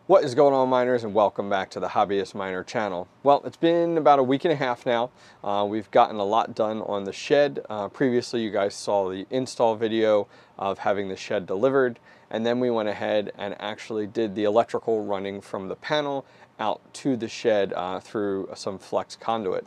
What is going on, miners, and welcome back to the Hobbyist Miner channel. Well, it's been about a week and a half now. We've gotten a lot done on the shed. Previously, you guys saw the install video of having the shed delivered, and then we went ahead and actually did the electrical running from the panel out to the shed through some flex conduit.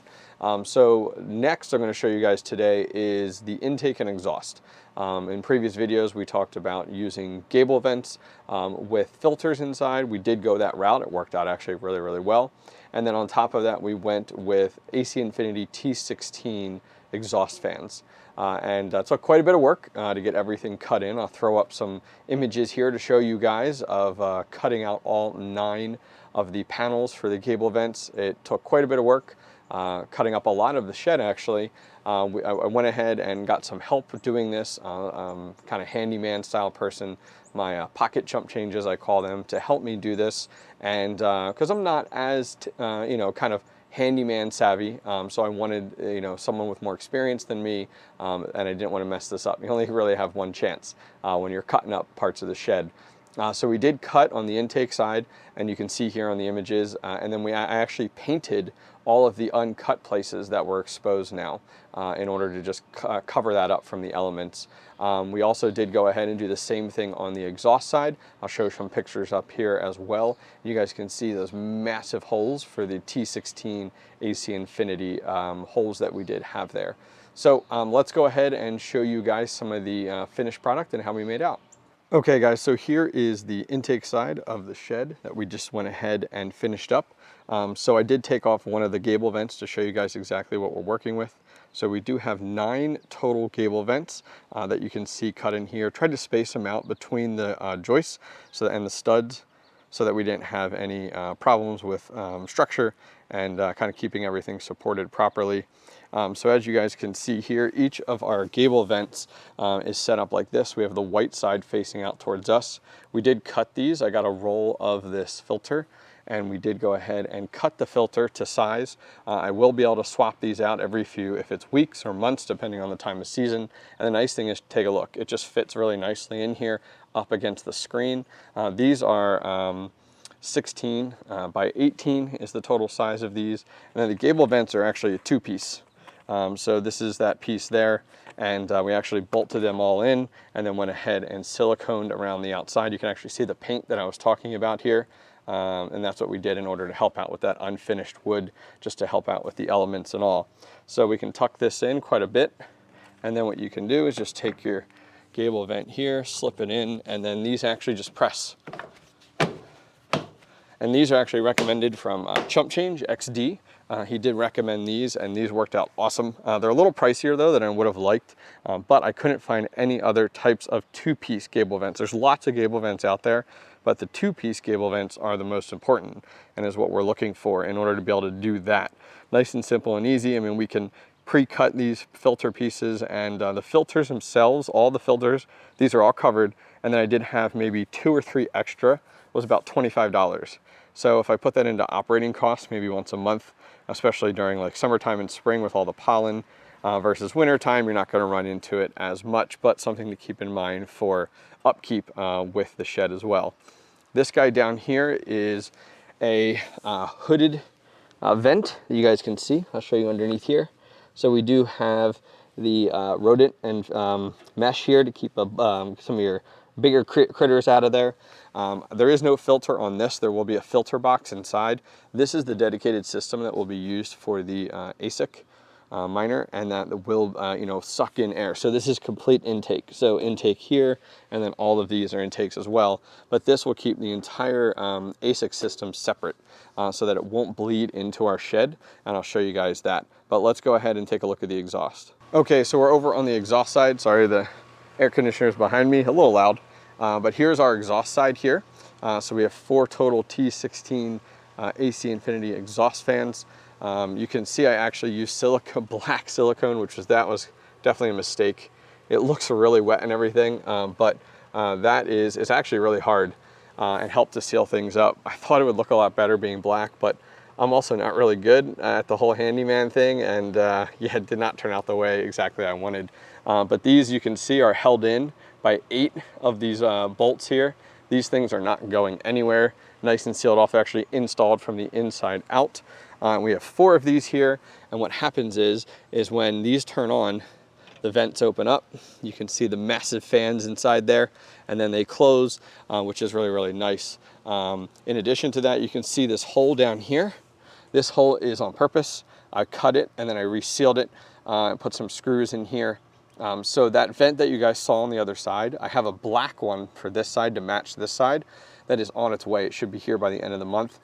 So next I'm going to show you guys today is the intake and exhaust. In previous videos we talked about using Gable vents with filters inside. We did go that route. It worked out actually really well. And then on top of that we went with AC Infinity T16 exhaust fans. And took quite a bit of work to get everything cut in. I'll throw up some images here to show you guys of cutting out all 9 of the panels for the Gable vents. It took quite a bit of work. Cutting up a lot of the shed actually. I went ahead and got some help doing this, kind of handyman style person, my pocket chump changes I call them, to help me do this. And because I'm not as kind of handyman savvy, so I wanted someone with more experience than me, and I didn't want to mess this up. You only really have one chance when you're cutting up parts of the shed. So we did cut on the intake side, and you can see here on the images, and then I actually painted all of the uncut places that were exposed now in order to just cover that up from the elements. We also did go ahead and do the same thing on the exhaust side. I'll show some pictures up here as well. You guys can see those massive holes for the T16 AC Infinity holes that we did have there. So let's go ahead and show you guys some of the finished product and how we made out. Okay guys, so here is the intake side of the shed that we just went ahead and finished up. So I did take off one of the Gable vents to show you guys exactly what we're working with. So we do have 9 total Gable vents that you can see cut in here. Tried to space them out between the joists and the studs so that we didn't have any problems with structure and kind of keeping everything supported properly. So as you guys can see here, each of our Gable vents is set up like this. We have the white side facing out towards us. We did cut these. I got a roll of this filter, and we did go ahead and cut the filter to size. I will be able to swap these out every if it's weeks or months, depending on the time of season. And the nice thing is, take a look. It just fits really nicely in here up against the screen. These are 16 by 18 is the total size of these. And then the Gable vents are actually a 2-piece. So this is that piece there, and we actually bolted them all in and then went ahead and siliconed around the outside. You can actually see the paint that I was talking about here, and that's what we did in order to help out with that unfinished wood, just to help out with the elements and all. So we can tuck this in quite a bit, and then what you can do is just take your Gable vent here, slip it in, and then these actually just press. And these are actually recommended from Chump Change XD. He did recommend these, and these worked out awesome. They're a little pricier though than I would have liked, but I couldn't find any other types of 2-piece Gable vents. There's lots of Gable vents out there, but the 2-piece Gable vents are the most important and is what we're looking for in order to be able to do that. Nice and simple and easy. I mean, we can pre-cut these filter pieces, and the filters themselves, all the filters, these are all covered. And then I did have maybe 2 or 3 extra, was about $25. So if I put that into operating costs, maybe once a month, especially during like summertime and spring with all the pollen versus wintertime, you're not going to run into it as much, but something to keep in mind for upkeep with the shed as well. This guy down here is a hooded vent that you guys can see. I'll show you underneath here. So we do have the rodent and mesh here to keep some of your bigger critters out of there. There is no filter on this. There will be a filter box inside. This is the dedicated system that will be used for the ASIC miner, and that will suck in air. So this is complete intake. So intake here, and then all of these are intakes as well. But this will keep the entire ASIC system separate so that it won't bleed into our shed, and I'll show you guys that. But let's go ahead and take a look at the exhaust. Okay, so we're over on the exhaust side. Sorry, the air conditioner is behind me, a little loud. But here's our exhaust side here. So we have 4 total T16 AC Infinity exhaust fans. You can see I actually used black silicone, which was definitely a mistake. It looks really wet and everything, but it's actually really hard and helped to seal things up. I thought it would look a lot better being black, but I'm also not really good at the whole handyman thing, and yeah, it did not turn out the way exactly I wanted. But these, you can see, are held in by 8 of these bolts here These things are not going anywhere. Nice and sealed off, actually installed from the inside out. We have 4 of these here, and what happens is when these turn on, the vents open up. You can see the massive fans inside there, and then they close, which is really, really nice. In addition to that, you can see this hole down here. This hole is on purpose. I cut it and then I resealed it and put some screws in here. So that vent that you guys saw on the other side, I have a black one for this side to match this side. That is on its way. It should be here by the end of the month.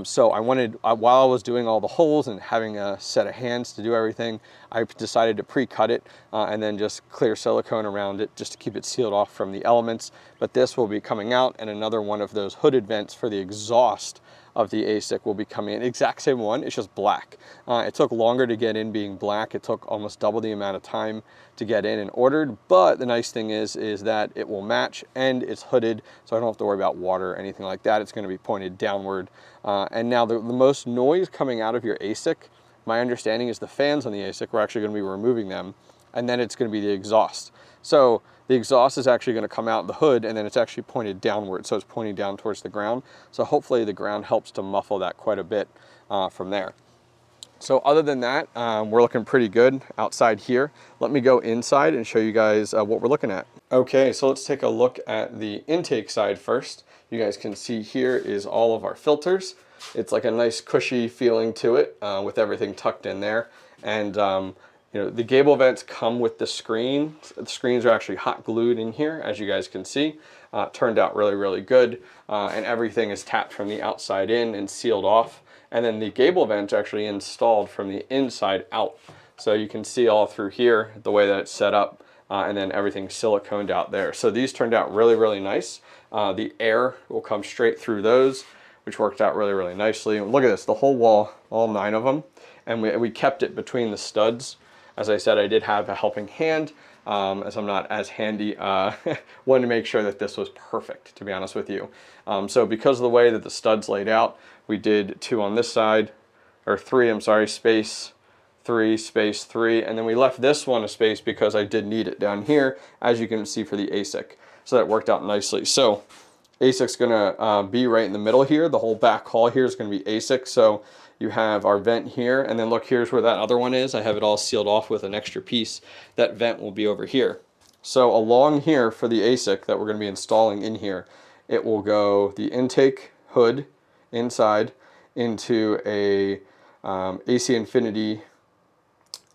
So I wanted, while I was doing all the holes and having a set of hands to do everything, I decided to pre-cut it and then just clear silicone around it just to keep it sealed off from the elements. But this will be coming out, and another one of those hooded vents for the exhaust of the ASIC will be coming in. Exact same one, it's just black. It took longer to get in being black. It took almost double the amount of time to get in and ordered, but the nice thing is that it will match and it's hooded, so I don't have to worry about water or anything like that. It's gonna be pointed downward. And now the most noise coming out of your ASIC, my understanding is the fans on the ASIC, we're actually gonna be removing them, and then it's gonna be the exhaust. So the exhaust is actually going to come out the hood, and then it's actually pointed downward, so it's pointing down towards the ground. So hopefully the ground helps to muffle that quite a bit from there. So other than that, we're looking pretty good outside here. Let me go inside and show you guys what we're looking at. Okay, so let's take a look at the intake side first. You guys can see here is all of our filters. It's like a nice cushy feeling to it with everything tucked in there. And you know, the Gable vents come with the screen. The screens are actually hot glued in here, as you guys can see. Turned out really, really good. And everything is tapped from the outside in and sealed off. And then the Gable vents actually installed from the inside out. So you can see all through here the way that it's set up, and then everything's siliconed out there. So these turned out really, really nice. The air will come straight through those, which worked out really, really nicely. And look at this, the whole wall, all 9 of them. And we kept it between the studs. As I said, I did have a helping hand, as I'm not as handy. Wanted to make sure that this was perfect, to be honest with you. So because of the way that the studs laid out, we did 2 on this side, or 3, I'm sorry, space 3, space 3, and then we left this one a space because I did need it down here, as you can see for the ASIC. So that worked out nicely. So ASIC's gonna be right in the middle here. The whole back hall here is gonna be ASIC. So you have our vent here, and then look, here's where that other one is. I have it all sealed off with an extra piece. That vent will be over here. So along here for the ASIC that we're gonna be installing in here, it will go the intake hood inside into a AC Infinity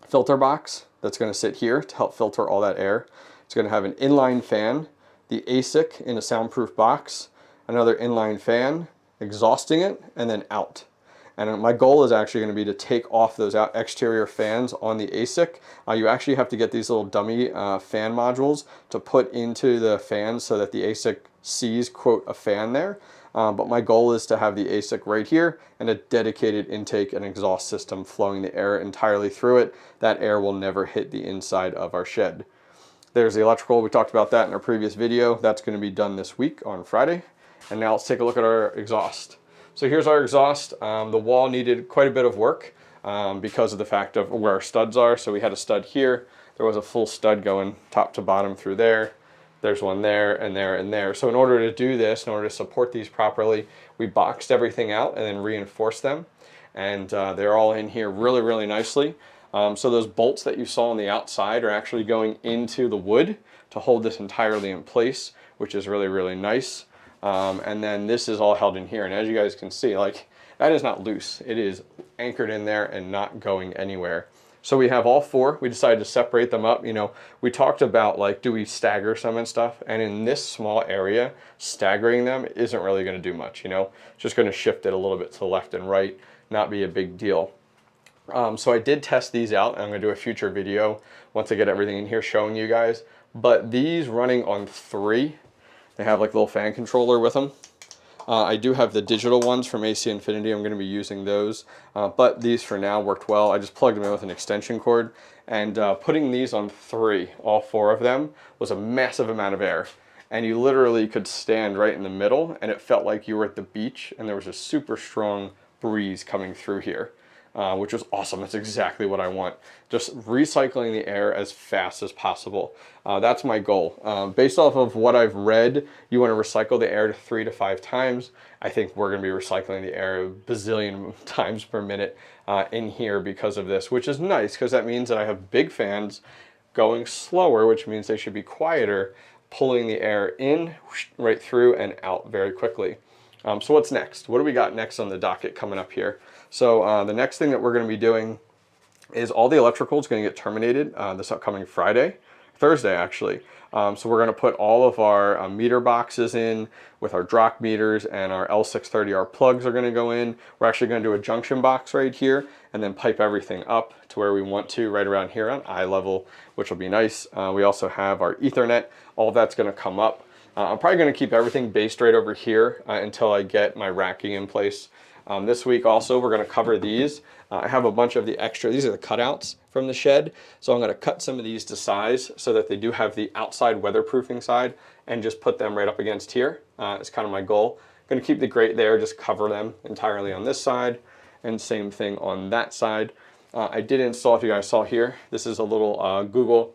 filter box that's gonna sit here to help filter all that air. It's gonna have an inline fan, the ASIC in a soundproof box, another inline fan, exhausting it, and then out. And my goal is actually going to be to take off those exterior fans on the ASIC. You actually have to get these little dummy fan modules to put into the fans so that the ASIC sees, quote, a fan there. But my goal is to have the ASIC right here and a dedicated intake and exhaust system flowing the air entirely through it. That air will never hit the inside of our shed. There's the electrical. We talked about that in our previous video. That's going to be done this week on Friday. And now let's take a look at our exhaust. So here's our exhaust. The wall needed quite a bit of work because of the fact of where our studs are. So we had a stud here. There was a full stud going top to bottom through there. There's one there and there and there. So in order to do this, in order to support these properly, we boxed everything out and then reinforced them. And they're all in here really, really nicely. So those bolts that you saw on the outside are actually going into the wood to hold this entirely in place, which is really, really nice. And then this is all held in here, and as you guys can see, like, that is not loose. It is anchored in there and not going anywhere. So we have all 4. We decided to separate them up. You know, we talked about, like, do we stagger some and stuff, and in this small area, staggering them isn't really going to do much, you know. It's just going to shift it a little bit to the left and right, not be a big deal. So I did test these out, and I'm going to do a future video once I get everything in here showing you guys. But these running on 3, they have like a little fan controller with them. I do have the digital ones from AC Infinity. I'm going to be using those, but these for now worked well. I just plugged them in with an extension cord, and putting these on 3, all 4 of them, was a massive amount of air. And you literally could stand right in the middle, and it felt like you were at the beach, and there was a super strong breeze coming through here. which is awesome. That's exactly what I want. Just recycling the air as fast as possible. That's my goal. Based off of what I've read, you want to recycle the air to 3 to 5 times. I think we're going to be recycling the air a bazillion times per minute in here because of this, which is nice because that means that I have big fans going slower, which means they should be quieter, pulling the air in, right through, and out very quickly. So what's next? What do we got next on the docket coming up here? So the next thing that we're going to be doing is all the electrical is going to get terminated this upcoming Thursday actually. So we're going to put all of our meter boxes in with our DROC meters, and our L630R plugs are going to go in. We're actually going to do a junction box right here and then pipe everything up to where we want to, right around here on eye level, which will be nice. We also have our Ethernet. All of that's going to come up. I'm probably going to keep everything based right over here until I get my racking in place. This week also we're going to cover these. I have a bunch of the extra, these are the cutouts from the shed, so I'm going to cut some of these to size so that they do have the outside weatherproofing side and just put them right up against here. It's kind of my goal. I'm going to keep the grate there, just cover them entirely on this side, and same thing on that side. I did install, if you guys saw here, this is a little Google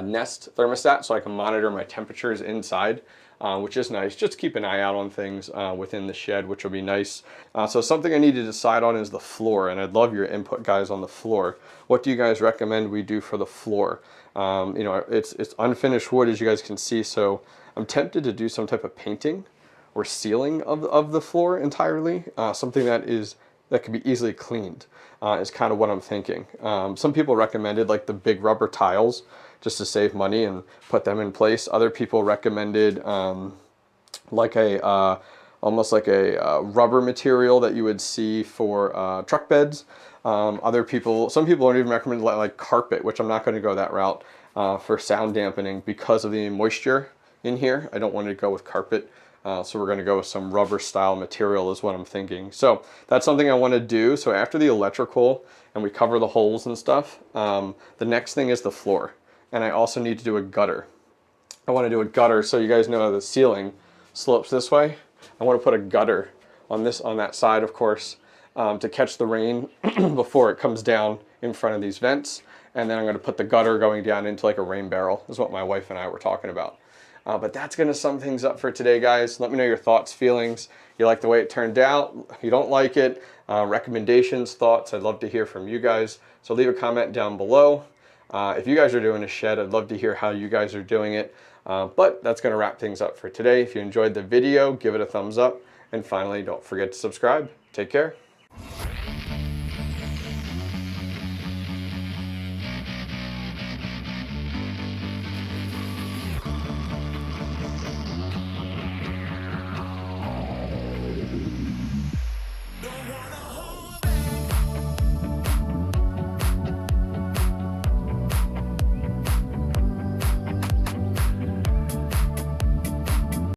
Nest thermostat, so I can monitor my temperatures inside, which is nice. Just keep an eye out on things within the shed, which will be nice. So something I need to decide on is the floor, and I'd love your input, guys, on the floor. What do you guys recommend we do for the floor? You know, it's unfinished wood, as you guys can see, so I'm tempted to do some type of painting or sealing of the floor entirely, something that can be easily cleaned is kind of what I'm thinking. Some people recommended like the big rubber tiles just to save money and put them in place. People recommended like almost like a rubber material that you would see for truck beds. Some people don't even recommend like carpet, which I'm not going to go that route for sound dampening because of the moisture in here. I don't want to go with carpet. So we're going to go with some rubber style material is what I'm thinking. So that's something I want to do. So after the electrical and we cover the holes and stuff, the next thing is the floor. And I also need to do a gutter. I want to do a gutter so you guys know the ceiling slopes this way. I want to put a gutter on that side, of course, to catch the rain before it comes down in front of these vents. And then I'm going to put the gutter going down into like a rain barrel, is what my wife and I were talking about. But that's going to sum things up for today, guys. Let me know your thoughts, feelings. You like the way it turned out? You don't like it? Recommendations, thoughts? I'd love to hear from you guys. So leave a comment down below. If you guys are doing a shed, I'd love to hear how you guys are doing it. But that's going to wrap things up for today. If you enjoyed the video, give it a thumbs up. And finally, don't forget to subscribe. Take care.